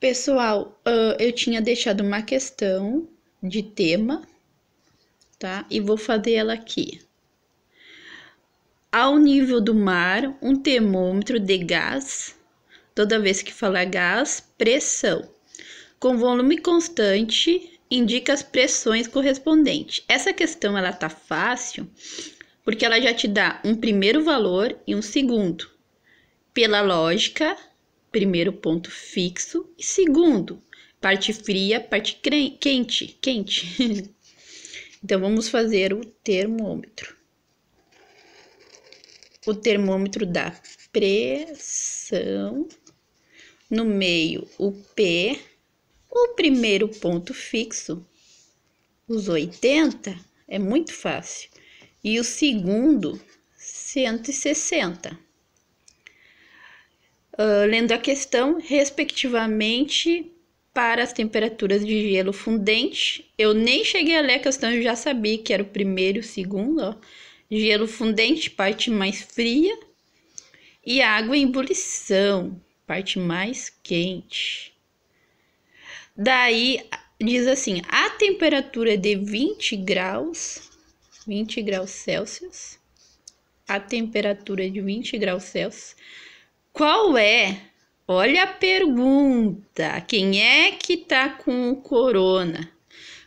Pessoal, eu tinha deixado uma questão de tema, tá? E vou fazer ela aqui. Ao nível do mar, um termômetro de gás, toda vez que falar gás, pressão, com volume constante, indica as pressões correspondentes. Essa questão, ela tá fácil, porque ela já te dá um primeiro valor e um segundo. Pela lógica, primeiro ponto fixo e segundo, parte fria, parte quente. Então, vamos fazer o termômetro. O termômetro dá pressão, no meio o P, o primeiro ponto fixo, os 80, é muito fácil, e o segundo, 160. Lendo a questão, respectivamente, para as temperaturas de gelo fundente, eu nem cheguei a ler a questão, eu já sabia que era o primeiro e o segundo, ó. Gelo fundente, parte mais fria, e água em ebulição, parte mais quente. Daí, diz assim, a temperatura de 20 graus Celsius, a temperatura de 20 graus Celsius, qual é? Olha a pergunta, quem é que tá com o corona?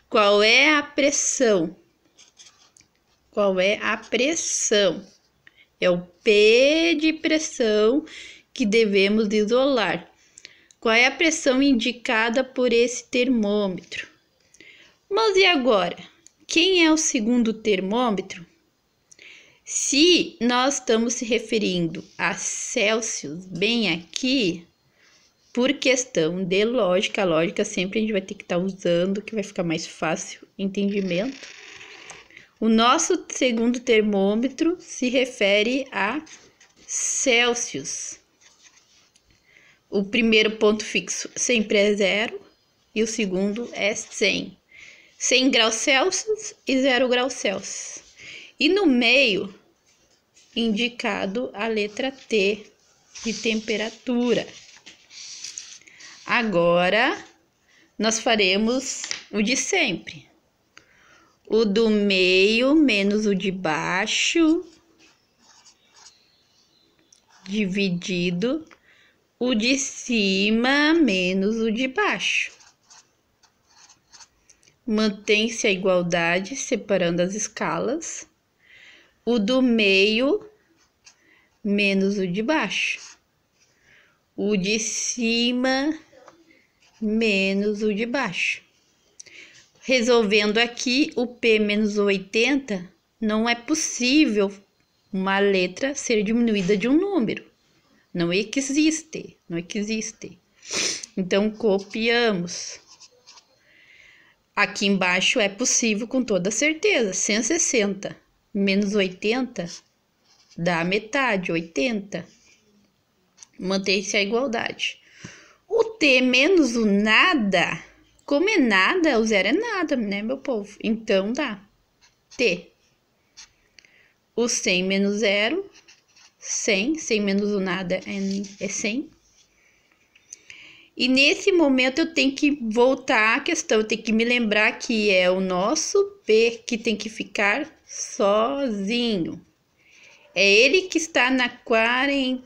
Qual é a pressão? Qual é a pressão? É o P de pressão que devemos isolar. Qual é a pressão indicada por esse termômetro? Mas e agora? Quem é o segundo termômetro? Se nós estamos se referindo a Celsius bem aqui, por questão de lógica, a lógica sempre a gente vai ter que estar usando, que vai ficar mais fácil o entendimento. O nosso segundo termômetro se refere a Celsius. O primeiro ponto fixo sempre é 0 e o segundo é 100. 100 graus Celsius e 0 graus Celsius. E no meio, indicado a letra T de temperatura. Agora, nós faremos o de sempre. O do meio menos o de baixo, dividido o de cima menos o de baixo. Mantém-se a igualdade, separando as escalas. O do meio menos o de baixo. O de cima menos o de baixo. Resolvendo aqui, o P menos 80, não é possível uma letra ser diminuída de um número. Não existe. Então, copiamos. Aqui embaixo é possível com toda certeza. 160 menos 80 dá metade, 80. Mantém-se a igualdade. O T menos o nada, como é nada, o zero é nada, né, meu povo? Então, dá T. O 100 menos 0, 100. 100 menos o nada é 100. E nesse momento eu tenho que voltar à questão, eu tenho que me lembrar que é o nosso P que tem que ficar sozinho. É ele que está na quarentena.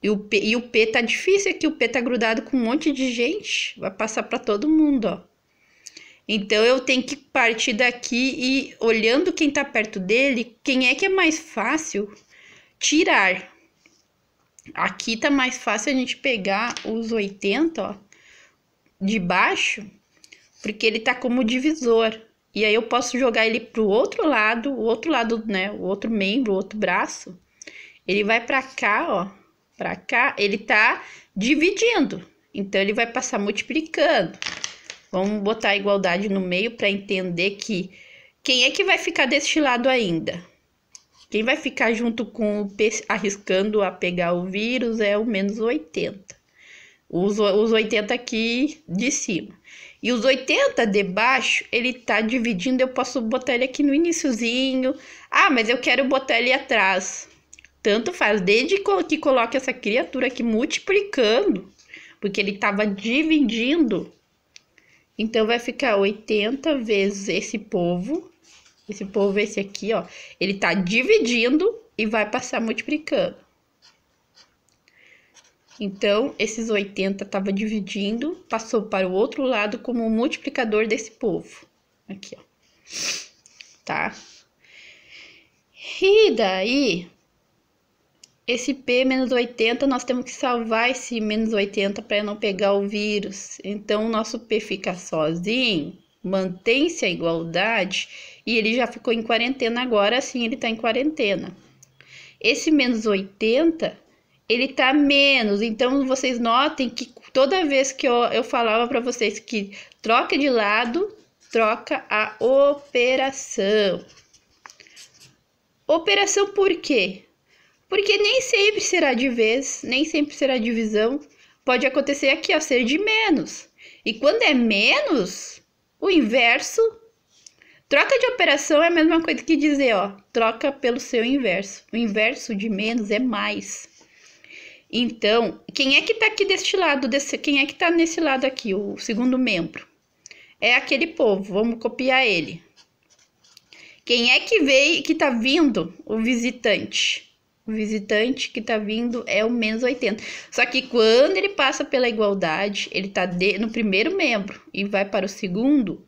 E o P tá difícil aqui, o P tá grudado com um monte de gente, vai passar para todo mundo, ó. Então, eu tenho que partir daqui e, olhando quem tá perto dele, quem é que é mais fácil tirar. Aqui tá mais fácil a gente pegar os 80, ó, de baixo, porque ele tá como divisor. E aí, eu posso jogar ele pro outro lado, né, o outro membro, o outro braço. Ele vai pra cá, ó. Para cá, ele tá dividindo. Então, ele vai passar multiplicando. Vamos botar a igualdade no meio para entender que quem é que vai ficar deste lado ainda? Quem vai ficar junto com o P arriscando a pegar o vírus é o menos 80. Os 80 aqui de cima. E os 80 de baixo, ele tá dividindo, eu posso botar ele aqui no iniciozinho. Ah, mas eu quero botar ele atrás. Tanto faz, desde que coloque essa criatura aqui multiplicando, porque ele estava dividindo. Então, vai ficar 80 vezes esse povo. Esse povo, esse aqui, ó. Ele tá dividindo e vai passar multiplicando. Então, esses 80 tava dividindo, passou para o outro lado como um multiplicador desse povo. Aqui, ó. Tá? E daí, esse P menos 80, nós temos que salvar esse menos 80 para não pegar o vírus. Então, o nosso P fica sozinho, mantém-se a igualdade, e ele já ficou em quarentena agora, sim, ele tá em quarentena. Esse menos 80, ele tá menos, então vocês notem que toda vez que eu falava para vocês que troca de lado, troca a operação. Operação por quê? Porque nem sempre será de vez, nem sempre será divisão. Pode acontecer aqui, ó, ser de menos. E quando é menos, o inverso... Troca de operação é a mesma coisa que dizer, ó, troca pelo seu inverso. O inverso de menos é mais. Então, quem é que tá aqui deste lado? Quem é que tá nesse lado aqui, o segundo membro? É aquele povo, vamos copiar ele. Quem é que veio, que tá vindo? O visitante. O visitante que tá vindo é o menos 80. Só que quando ele passa pela igualdade, ele tá no primeiro membro e vai para o segundo,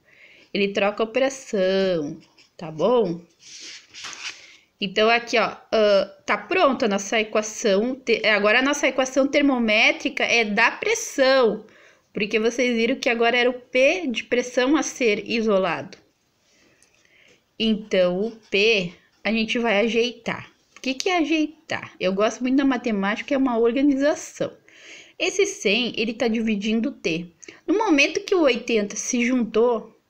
ele troca a operação, tá bom? Então, aqui, ó, tá pronta a nossa equação. Agora, a nossa equação termométrica é da pressão, porque vocês viram que agora era o P de pressão a ser isolado. Então, o P a gente vai ajeitar. O que é ajeitar? Eu gosto muito da matemática, é uma organização. Esse 100, ele tá dividindo o T. No momento que o 80 se juntou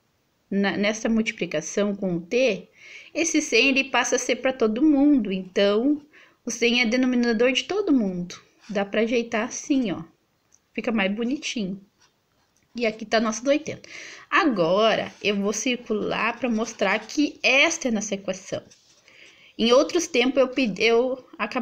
nessa multiplicação com o T, esse 100 ele passa a ser para todo mundo. Então, o 100 é denominador de todo mundo. Dá para ajeitar assim, ó. Fica mais bonitinho. E aqui tá nosso do 80. Agora, eu vou circular para mostrar que esta é a nossa equação. Em outros tempos, eu acabei